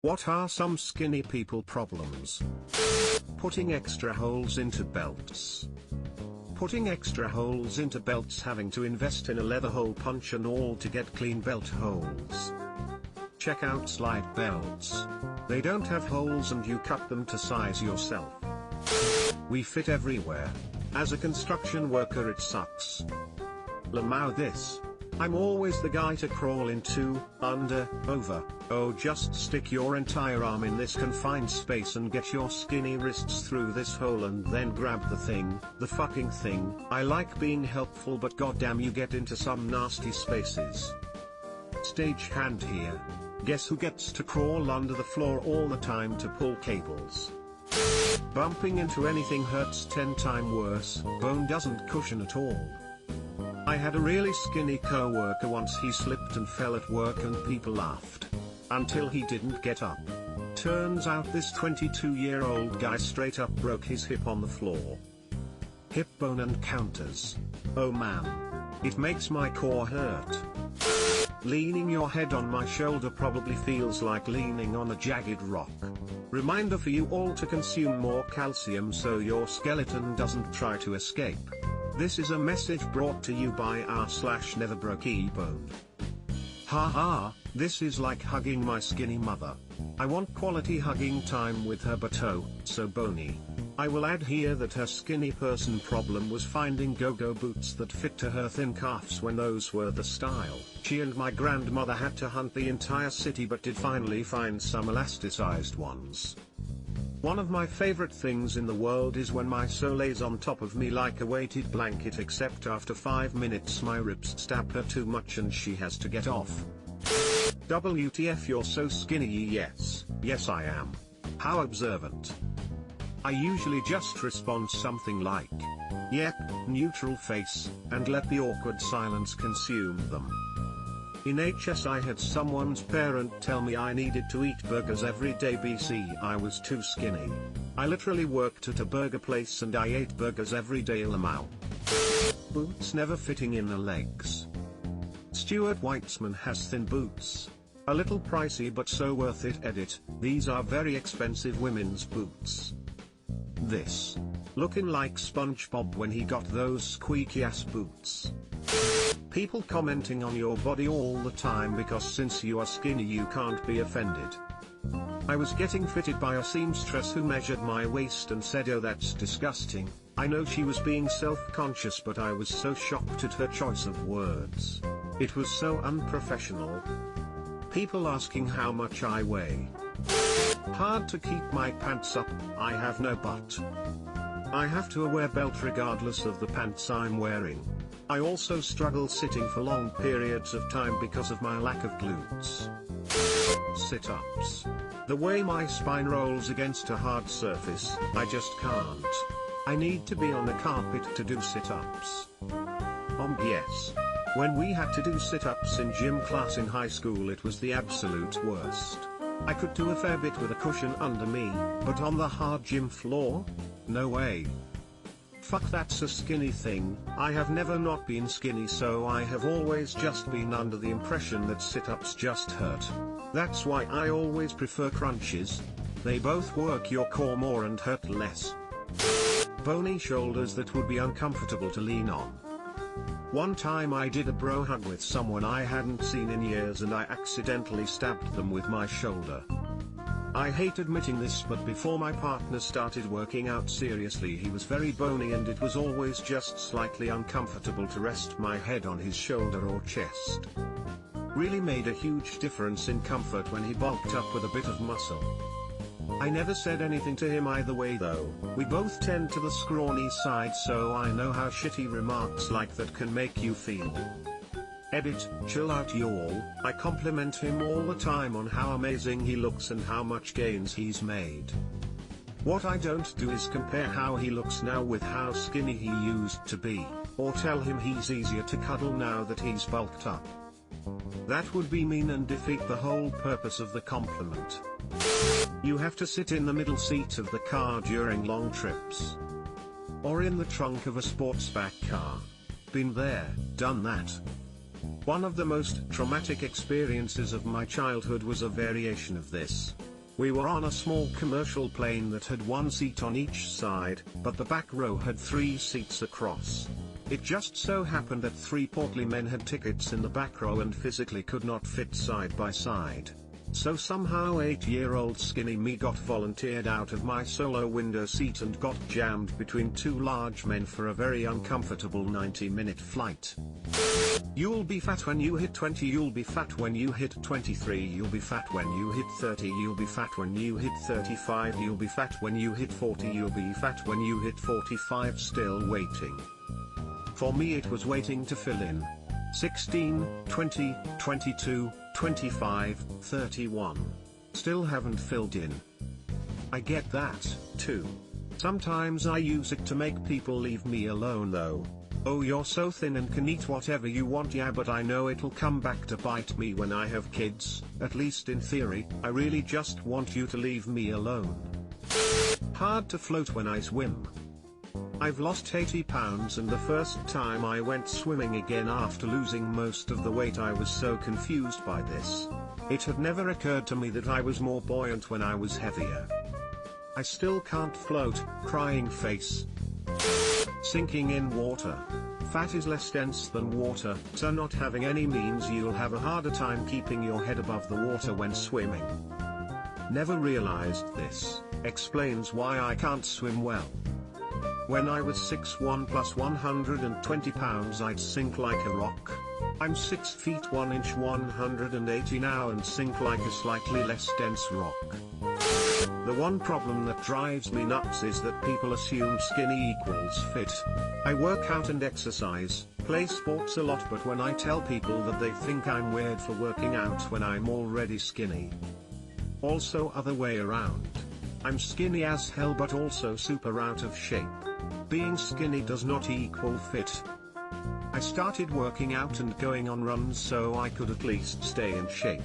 What are some skinny people problems? Putting extra holes into belts. Putting extra holes into belts, having to invest in a leather hole punch and all to get clean belt holes. Check out slide belts. They don't have holes and you cut them to size yourself. We fit everywhere. As a construction worker it sucks. Lamau this. I'm always the guy to crawl into, under, over. Oh, just stick your entire arm in this confined space and get your skinny wrists through this hole and then grab the fucking thing. I like being helpful, but goddamn you get into some nasty spaces. Stagehand here. Guess who gets to crawl under the floor all the time to pull cables? Bumping into anything hurts 10 times worse. Bone doesn't cushion at all. I had a really skinny co-worker once. He slipped and fell at work and people laughed. Until he didn't get up. Turns out this 22-year-old guy straight up broke his hip on the floor. Hip bone encounters. Oh man. It makes my core hurt. Leaning your head on my shoulder probably feels like leaning on a jagged rock. Reminder for you all to consume more calcium so your skeleton doesn't try to escape. This is a message brought to you by r/neverbrokeebone. Haha, this is like hugging my skinny mother. I want quality hugging time with her, but oh, so bony. I will add here that her skinny person problem was finding go-go boots that fit to her thin calves when those were the style. She and my grandmother had to hunt the entire city but did finally find some elasticized ones. One of my favorite things in the world is when my soul lays on top of me like a weighted blanket, except after 5 minutes my ribs stab her too much and she has to get off. WTF, you're so skinny. Yes I am. How observant. I usually just respond something like, yep, neutral face, and let the awkward silence consume them. In HS I had someone's parent tell me I needed to eat burgers every day BC I was too skinny. I literally worked at a burger place and I ate burgers every day. Lamau. Boots never fitting in the legs. Stuart Weitzman has thin boots. A little pricey but so worth it. Edit, these are very expensive women's boots. This. Looking like SpongeBob when he got those squeaky ass boots. People commenting on your body all the time because since you are skinny you can't be offended. I was getting fitted by a seamstress who measured my waist and said, oh that's disgusting. I know she was being self-conscious, but I was so shocked at her choice of words. It was so unprofessional. People asking how much I weigh. Hard to keep my pants up, I have no butt. I have to wear belt regardless of the pants I'm wearing. I also struggle sitting for long periods of time because of my lack of glutes. Sit-ups. The way my spine rolls against a hard surface, I just can't. I need to be on a carpet to do sit-ups. Yes. When we had to do sit-ups in gym class in high school it was the absolute worst. I could do a fair bit with a cushion under me, but on the hard gym floor? No way. Fuck, that's a skinny thing. I have never not been skinny, so I have always just been under the impression that sit-ups just hurt. That's why I always prefer crunches. They both work your core more and hurt less. Bony shoulders that would be uncomfortable to lean on. One time I did a bro hug with someone I hadn't seen in years and I accidentally stabbed them with my shoulder. I hate admitting this, but before my partner started working out seriously he was very bony and it was always just slightly uncomfortable to rest my head on his shoulder or chest. Really made a huge difference in comfort when he bulked up with a bit of muscle. I never said anything to him either way though. We both tend to the scrawny side, so I know how shitty remarks like that can make you feel. Edit, chill out Youll. I compliment him all the time on how amazing he looks and how much gains he's made. What I don't do is compare how he looks now with how skinny he used to be, or tell him he's easier to cuddle now that he's bulked up. That would be mean and defeat the whole purpose of the compliment. You have to sit in the middle seat of the car during long trips. Or in the trunk of a sportsback car. Been there, done that. One of the most traumatic experiences of my childhood was a variation of this. We were on a small commercial plane that had one seat on each side, but the back row had 3 seats across. It just so happened that 3 portly men had tickets in the back row and physically could not fit side by side. So somehow 8-year-old skinny me got volunteered out of my solo window seat and got jammed between 2 large men for a very uncomfortable 90-minute flight. You'll be fat when you hit 20, you'll be fat when you hit 23, you'll be fat when you hit 30, you'll be fat when you hit 35, you'll be fat when you hit 40, you'll be fat when you hit 45. Still waiting. For me it was waiting to fill in. 16, 20, 22, 25, 31. Still haven't filled in. I get that, too. Sometimes I use it to make people leave me alone though. Oh, you're so thin and can eat whatever you want, yeah, but I know it'll come back to bite me when I have kids, at least in theory. I really just want you to leave me alone. Hard to float when I swim. I've lost 80 pounds and the first time I went swimming again after losing most of the weight I was so confused by this. It had never occurred to me that I was more buoyant when I was heavier. I still can't float, crying face. Sinking in water. Fat is less dense than water, so not having any means you'll have a harder time keeping your head above the water when swimming. Never realized this. Explains why I can't swim well. When I was 6'1" plus 120 pounds I'd sink like a rock. I'm 6 feet 1 inch 180 now and sink like a slightly less dense rock. The one problem that drives me nuts is that people assume skinny equals fit. I work out and exercise, play sports a lot, but when I tell people that they think I'm weird for working out when I'm already skinny. Also other way around. I'm skinny as hell but also super out of shape. Being skinny does not equal fit. I started working out and going on runs so I could at least stay in shape.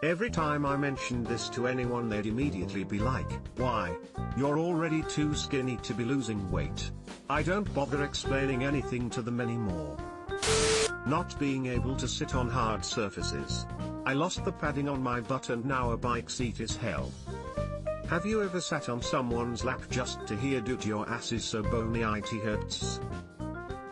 Every time I mentioned this to anyone they'd immediately be like, "Why? You're already too skinny to be losing weight." I don't bother explaining anything to them anymore. Not being able to sit on hard surfaces. I lost the padding on my butt and now a bike seat is hell. Have you ever sat on someone's lap just to hear "dude your ass is so bony it hurts"?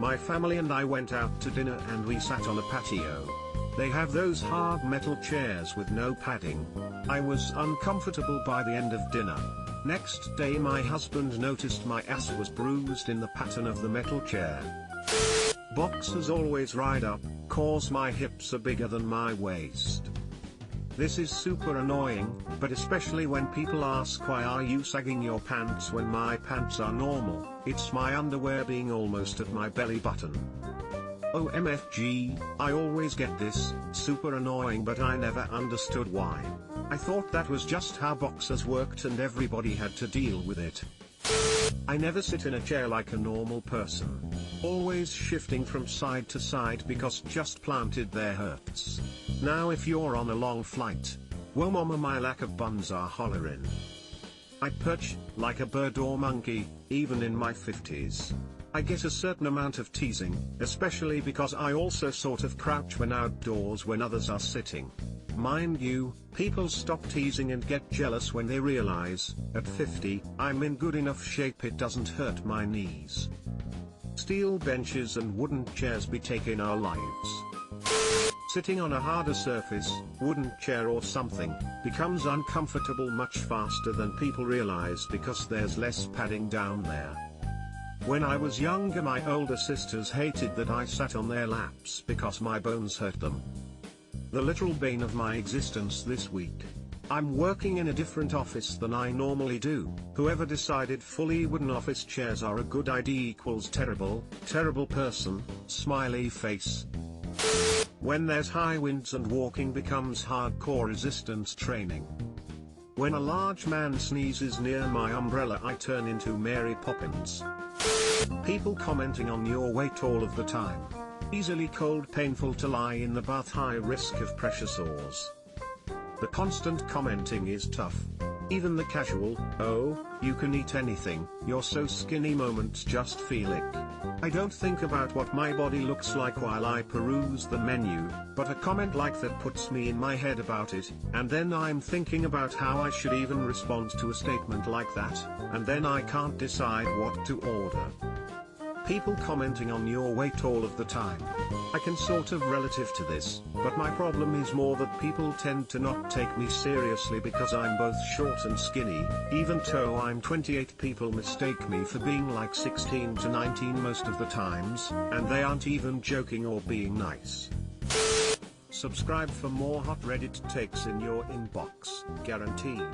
My family and I went out to dinner and we sat on a patio. They have those hard metal chairs with no padding. I was uncomfortable by the end of dinner. Next day my husband noticed my ass was bruised in the pattern of the metal chair. Boxers always ride up, cause my hips are bigger than my waist. This is super annoying, but especially when people ask why are you sagging your pants when my pants are normal. It's my underwear being almost at my belly button. OMFG, I always get this, super annoying, but I never understood why. I thought that was just how boxers worked and everybody had to deal with it. I never sit in a chair like a normal person. Always shifting from side to side because just planted there hurts. Now if you're on a long flight, whoa mama my lack of buns are hollering. I perch, like a bird or monkey, even in my 50s. I get a certain amount of teasing, especially because I also sort of crouch when outdoors when others are sitting. Mind you, people stop teasing and get jealous when they realize, at 50, I'm in good enough shape it doesn't hurt my knees. Steel benches and wooden chairs be taking our lives. Sitting on a harder surface, wooden chair or something, becomes uncomfortable much faster than people realize because there's less padding down there. When I was younger my older sisters hated that I sat on their laps because my bones hurt them. The literal bane of my existence this week. I'm working in a different office than I normally do. Whoever decided fully wooden office chairs are a good idea equals terrible, terrible person, smiley face. When there's high winds and walking becomes hardcore resistance training. When a large man sneezes near my umbrella I turn into Mary Poppins. People commenting on your weight all of the time. Easily cold, painful to lie in the bath, high risk of pressure sores. The constant commenting is tough. Even the casual, "Oh, you can eat anything, you're so skinny" moments just feel ick. I don't think about what my body looks like while I peruse the menu, but a comment like that puts me in my head about it, and then I'm thinking about how I should even respond to a statement like that, and then I can't decide what to order. People commenting on your weight all of the time. I can sort of relative to this, but my problem is more that people tend to not take me seriously because I'm both short and skinny. Even though I'm 28, people mistake me for being like 16 to 19 most of the times, and they aren't even joking or being nice. Subscribe for more hot Reddit takes in your inbox, guaranteed.